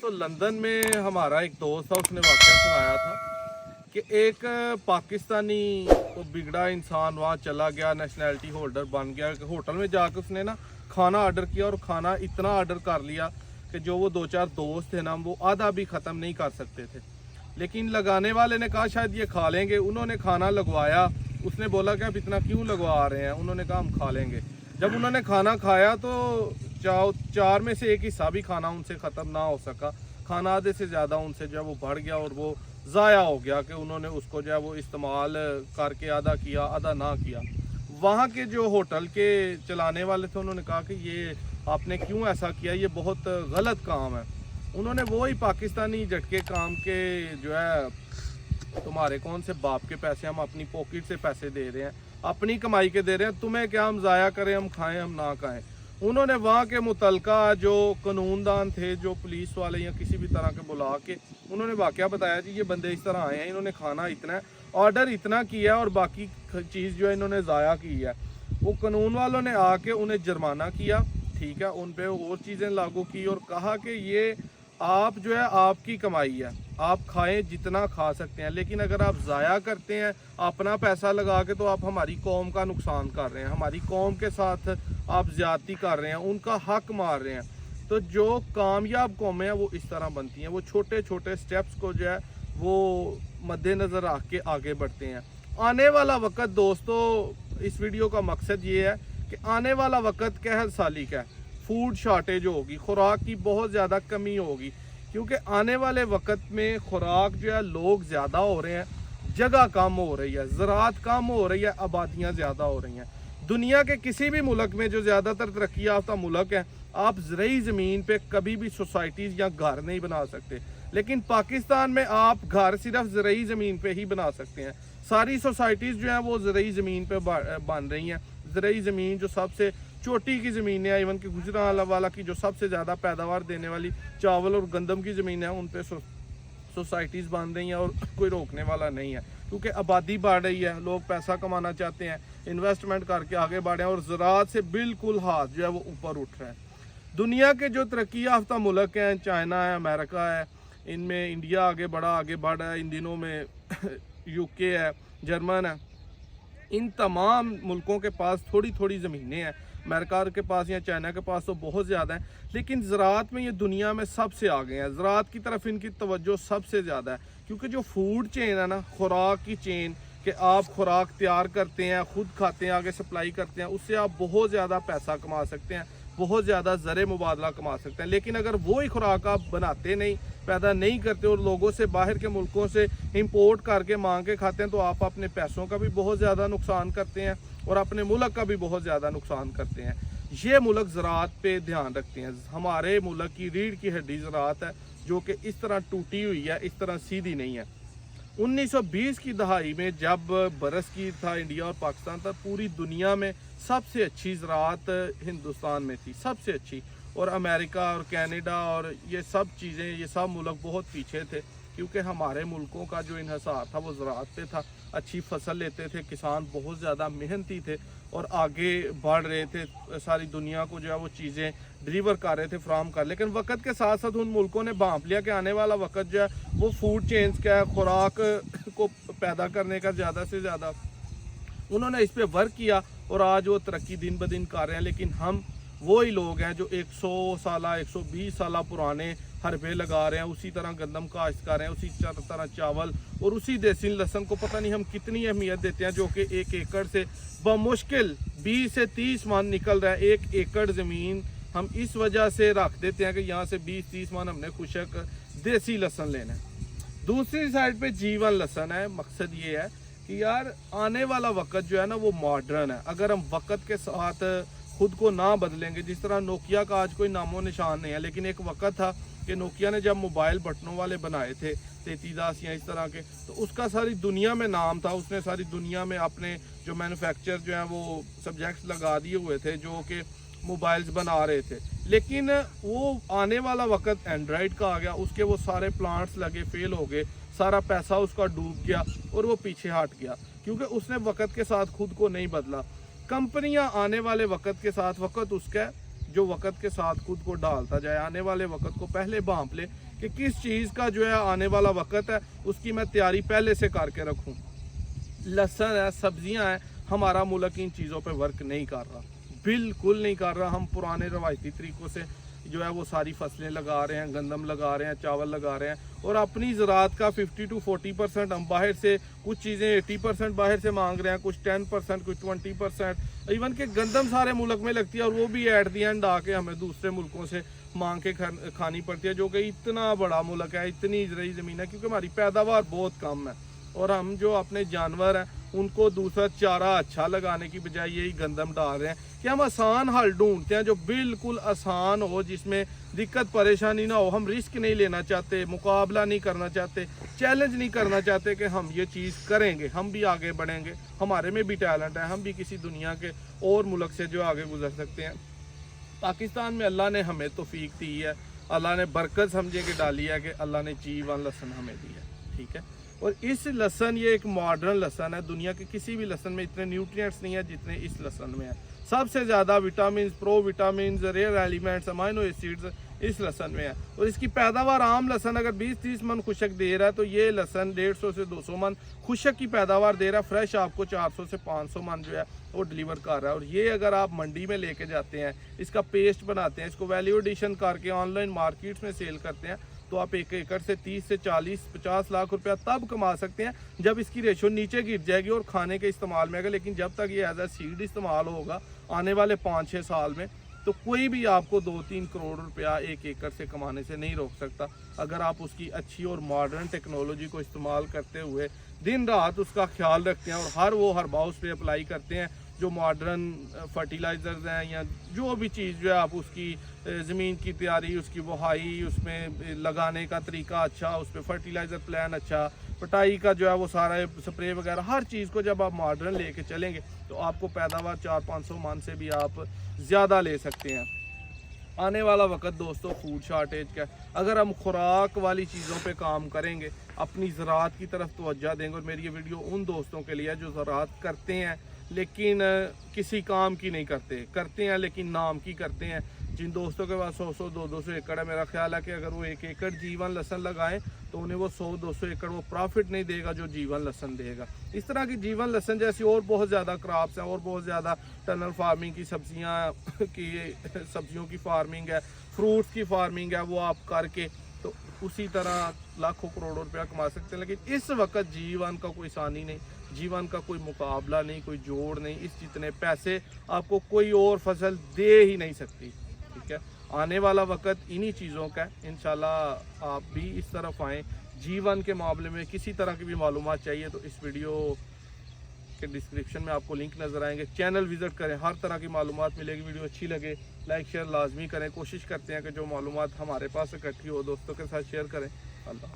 दोस्तों लंदन में हमारा एक दोस्त था, उसने वाकया सुनाया था कि एक पाकिस्तानी को बिगड़ा इंसान वहाँ चला गया, नेशनैलिटी होल्डर बन गया। होटल में जाकर उसने ना खाना ऑर्डर किया और खाना इतना ऑर्डर कर लिया कि जो वो 2-4 दोस्त थे ना वो आधा भी ख़त्म नहीं कर सकते थे। लेकिन लगाने वाले ने कहा शायद ये खा लेंगे, उन्होंने खाना लगवाया। उसने बोला कि आप इतना क्यों लगवा रहे हैं, उन्होंने कहा हम खा लेंगे। जब उन्होंने खाना खाया तो 4 में से एक हिस्सा भी खाना उनसे ख़त्म ना हो सका। खाना आधे से ज़्यादा उनसे जो है वो बढ़ गया और वो ज़ाया हो गया कि उन्होंने उसको जो है वो इस्तेमाल करके आधा किया आधा ना किया। वहाँ के जो होटल के चलाने वाले थे उन्होंने कहा कि ये आपने क्यों ऐसा किया, ये बहुत गलत काम है। उन्होंने वो ही पाकिस्तानी झटके काम के जो है, तुम्हारे कौन से बाप के पैसे, हम अपनी पॉकेट से पैसे दे रहे हैं, अपनी कमाई के दे रहे हैं, तुम्हें क्या हम ज़ाया करें, हम खाएं हम ना खाएं। उन्होंने वहाँ के मुतलका जो कानूनदान थे, जो पुलिस वाले या किसी भी तरह के बुला के उन्होंने वाकया बताया जी ये बंदे इस तरह आए हैं, इन्होंने खाना इतना ऑर्डर इतना किया है और बाकी चीज़ जो है इन्होंने ज़ाया की है। वो कानून वालों ने आके उन्हें जुर्माना किया, ठीक है, उन पर और चीज़ें लागू की और कहा कि ये आप जो है आपकी कमाई है, आप खाएं जितना खा सकते हैं, लेकिन अगर आप ज़ाया करते हैं अपना पैसा लगा के तो आप हमारी कौम का नुकसान कर रहे हैं, हमारी कौम के साथ आप ज़्यादती कर रहे हैं, उनका हक मार रहे हैं। तो जो कामयाब कौमें हैं वो इस तरह बनती हैं, वो छोटे छोटे स्टेप्स को जो है वो मद्देनज़र रख के आगे बढ़ते हैं। आने वाला वक्त दोस्तों, इस वीडियो का मकसद ये है कि आने वाला वक्त कहर साली का है, फूड शॉर्टेज होगी, खुराक की बहुत ज़्यादा कमी होगी, क्योंकि आने वाले वक्त में खुराक जो है लोग ज़्यादा हो रहे हैं, जगह कम हो रही है, ज़राअत कम हो रही है, आबादियाँ ज़्यादा हो रही हैं। दुनिया के किसी भी मुल्क में जो ज़्यादातर तरक्की याफ्ता मुल्क है, आप ज़रई ज़मीन पे कभी भी सोसाइटीज़ या घर नहीं बना सकते, लेकिन पाकिस्तान में आप घर सिर्फ ज़रई ज़मीन पे ही बना सकते हैं। सारी सोसाइटीज़ जो हैं वो ज़रई ज़मीन पे बन रही हैं। ज़रई ज़मीन जो सबसे चोटी की ज़मीन है, इवन कि गुजरांवाला की जो सबसे ज़्यादा पैदावार देने वाली चावल और गंदम की ज़मीन है, उन पे सोसाइटीज़ बन रही हैं और कोई रोकने वाला नहीं है, क्योंकि आबादी बढ़ रही है, लोग पैसा कमाना चाहते हैं, इन्वेस्टमेंट करके आगे बढ़े हैं और ज़राअत से बिल्कुल हाथ जो है वो ऊपर उठ रहा है। दुनिया के जो तरक्की याफ्ता मुल्क हैं, चाइना है, अमेरिका है, इनमें इंडिया आगे बढ़ रहा है इन दिनों में यूके है, जर्मन है, इन तमाम मुल्कों के पास थोड़ी थोड़ी ज़मीनें हैं। अमेरिका के पास या चाइना के पास तो बहुत ज़्यादा है, लेकिन ज़राअत में ये दुनिया में सबसे आगे हैं। ज़राअत की तरफ इनकी तवज्जो सबसे ज़्यादा है, क्योंकि जो फूड चेन है ना, खुराक की चेन, कि आप खुराक तैयार करते हैं, ख़ुद खाते हैं, आगे सप्लाई करते हैं, उससे आप बहुत ज़्यादा पैसा कमा सकते हैं, बहुत ज़्यादा ज़र मुबादला कमा सकते हैं। लेकिन अगर वही खुराक आप बनाते नहीं, पैदा नहीं करते और लोगों से बाहर के मुल्कों से इंपोर्ट करके मांग के खाते हैं, तो आप अपने पैसों का भी बहुत ज़्यादा नुकसान करते हैं और अपने मुल्क का भी बहुत ज़्यादा नुकसान करते हैं। ये मुल्क ज़राअत पे ध्यान रखते हैं। हमारे मुल्क की रीढ़ की हड्डी ज़राअत है, जो कि इस तरह टूटी हुई है, इस तरह सीधी नहीं है। 1920 की दहाई में जब बरसगीर था इंडिया और पाकिस्तान था, पूरी दुनिया में सबसे अच्छी ज़राअत हिंदुस्तान में थी, सबसे अच्छी, और अमेरिका और कनाडा और ये सब चीज़ें, ये सब मुल्क बहुत पीछे थे, क्योंकि हमारे मुल्कों का जो इन्हिसार था वो ज़राअत पे था। अच्छी फसल लेते थे, किसान बहुत ज़्यादा मेहनती थे और आगे बढ़ रहे थे, सारी दुनिया को जो है वो चीज़ें डिलीवर कर रहे थे, फ्राहम कर। लेकिन वक्त के साथ साथ उन मुल्कों ने भांप लिया कि आने वाला वक्त जो है वो फूड चेन्स का है, खुराक को पैदा करने का ज़्यादा से ज़्यादा उन्होंने इस पर वर्क किया और आज वो तरक्की दिन ब दिन कर रहे हैं। लेकिन हम वही लोग हैं जो 100 साल 120 साल पुराने हरबे लगा रहे हैं, उसी तरह गंदम काश्त कर रहे हैं, उसी तरह चावल और उसी देसी लहसुन को पता नहीं हम कितनी अहमियत देते हैं, जो कि 1 एकड़ से बमुश्किल 20 से 30 मन निकल रहा है। 1 एकड़ ज़मीन हम इस वजह से रख देते हैं कि यहाँ से 20-30 मन हमने खुशक देसी लहसुन लेना है। दूसरी साइड पे जीवन लहसुन है। मकसद ये है कि यार आने वाला वक्त जो है ना वो मॉडर्न है। अगर हम वक्त के साथ खुद को ना बदलेंगे, जिस तरह नोकिया का आज कोई नामो निशान नहीं है, लेकिन एक वक्त था कि नोकिया ने जब मोबाइल बटनों वाले बनाए थे 3310 या इस तरह के, तो उसका सारी दुनिया में नाम था। उसने सारी दुनिया में अपने जो मैन्युफैक्चर जो हैं वो सब्जेक्ट्स लगा दिए हुए थे, जो कि मोबाइल्स बना रहे थे। लेकिन वो आने वाला वक्त एंड्रॉयड का आ गया, उसके वो सारे प्लांट्स लगे, फेल हो गए, सारा पैसा उसका डूब गया और वो पीछे हट गया, क्योंकि उसने वक्त के साथ खुद को नहीं बदला। कंपनियां आने वाले वक्त के साथ, वक्त उसका जो वक्त के साथ खुद को ढालता जाए, आने वाले वक्त को पहले भांप ले कि किस चीज़ का जो है आने वाला वक्त है उसकी मैं तैयारी पहले से करके रखूं। लहसुन है, सब्जियां हैं, हमारा मुल्क इन चीज़ों पे वर्क नहीं कर रहा, बिल्कुल नहीं कर रहा। हम पुराने रवायती तरीक़ों से जो है वो सारी फसलें लगा रहे हैं, गंदम लगा रहे हैं, चावल लगा रहे हैं, और अपनी ज़राअत का 50 to 40% हम बाहर से, कुछ चीज़ें 80% बाहर से मांग रहे हैं, कुछ 10%, कुछ 20%, इवन के गंदम सारे मुल्क में लगती है और वो भी एट दी एंड आके हमें दूसरे मुल्कों से मांग के खानी पड़ती है, जो कि इतना बड़ा मुल्क है, इतनी ज़रूरी ज़मीन है, क्योंकि हमारी पैदावार बहुत कम है और हम जो अपने जानवर हैं उनको दूसरा चारा अच्छा लगाने की बजाय यही गंदम डाल रहे हैं कि हम आसान हल ढूंढते हैं जो बिल्कुल आसान हो, जिसमें दिक्कत परेशानी ना हो। हम रिस्क नहीं लेना चाहते, मुकाबला नहीं करना चाहते, चैलेंज नहीं करना चाहते कि हम ये चीज़ करेंगे, हम भी आगे बढ़ेंगे, हमारे में भी टैलेंट है, हम भी किसी दुनिया के और मुल्क से जो आगे गुजर सकते हैं। पाकिस्तान में अल्लाह ने हमें तौफीक दी है, अल्लाह ने बरकत समझे कि डाली है कि अल्लाह ने G1 लहसुन हमें दी है, ठीक है। और इस लहसुन, ये एक मॉडर्न लहसुन है, दुनिया के किसी भी लहसुन में इतने न्यूट्रिएंट्स नहीं है जितने इस लहसुन में है। सबसे ज़्यादा vitamin, pro vitamin, rare elements, amino acids इस लहसुन में है। और इसकी पैदावार, आम लहसुन अगर 20-30 मन खुशक दे रहा है तो ये लहसुन 150 से 200 मन खुशक की पैदावार दे रहा है। फ्रेश आपको 400 से 500 मन जो है वो डिलीवर कर रहा है। और ये अगर आप मंडी में लेके जाते हैं, इसका पेस्ट बनाते हैं, इसको वैल्यू एडिशन करके ऑनलाइन मार्केट्स में सेल करते हैं, तो आप एक एकड़ से 30 से 40-50 लाख रुपया तब कमा सकते हैं जब इसकी रेशो नीचे गिर जाएगी और खाने के इस्तेमाल में आएगा। लेकिन जब तक ये एज ए सीड इस्तेमाल होगा आने वाले 5-6 साल में, तो कोई भी आपको 2-3 करोड़ रुपया एक एकड़ से कमाने से नहीं रोक सकता, अगर आप उसकी अच्छी और मॉडर्न टेक्नोलॉजी को इस्तेमाल करते हुए दिन रात उसका ख्याल रखते हैं और हर हाउस पे अप्लाई करते हैं जो मॉडर्न फर्टिलाइज़र्स हैं, या जो भी चीज़ जो है आप उसकी ज़मीन की तैयारी, उसकी बुहाई, उसमें लगाने का तरीका अच्छा, उस पर फर्टिलाइज़र प्लान अच्छा, पटाई का जो है वो सारा स्प्रे वगैरह, हर चीज़ को जब आप मॉडर्न लेके चलेंगे तो आपको पैदावार 400-500 मन से भी आप ज़्यादा ले सकते हैं। आने वाला वक्त दोस्तों फूड शार्टेज का, अगर हम खुराक वाली चीज़ों पे काम करेंगे, अपनी ज़राअत की तरफ तवज्जो देंगे, और मेरी ये वीडियो उन दोस्तों के लिए है जो ज़राअत करते हैं लेकिन किसी काम की नहीं करते हैं लेकिन नाम की करते हैं। जिन दोस्तों के पास 100-100, 200-200 एकड़ है, मेरा ख्याल है कि अगर वो 1 एकड़ G1 लहसुन लगाएं तो उन्हें वो 100-200 एकड़ वो प्रॉफिट नहीं देगा जो G1 लहसुन देगा। इस तरह की G1 लहसुन जैसी और बहुत ज़्यादा क्रॉप्स हैं, और बहुत ज़्यादा टनल फार्मिंग की सब्जियों की फार्मिंग है, फ्रूट्स की फार्मिंग है, वो आप करके तो उसी तरह लाखों करोड़ों रुपया कमा सकते हैं। लेकिन इस वक्त G1 का कोई सानी नहीं, G1 का कोई मुकाबला नहीं, कोई जोड़ नहीं, इस जितने पैसे आपको कोई और फसल दे ही नहीं सकती, ठीक है। आने वाला वक्त इन्हीं चीज़ों का है। इंशाल्लाह आप भी इस तरफ आएँ। G1 के मामले में किसी तरह की भी मालूमात चाहिए तो इस वीडियो के डिस्क्रिप्शन में आपको लिंक नज़र आएंगे, चैनल विज़िट करें, हर तरह की मालूमात मिलेगी। वीडियो अच्छी लगे लाइक शेयर लाजमी करें, कोशिश करते हैं कि जो मालूमात हमारे पास इकट्ठी हो दोस्तों के साथ शेयर करें। अल्लाह।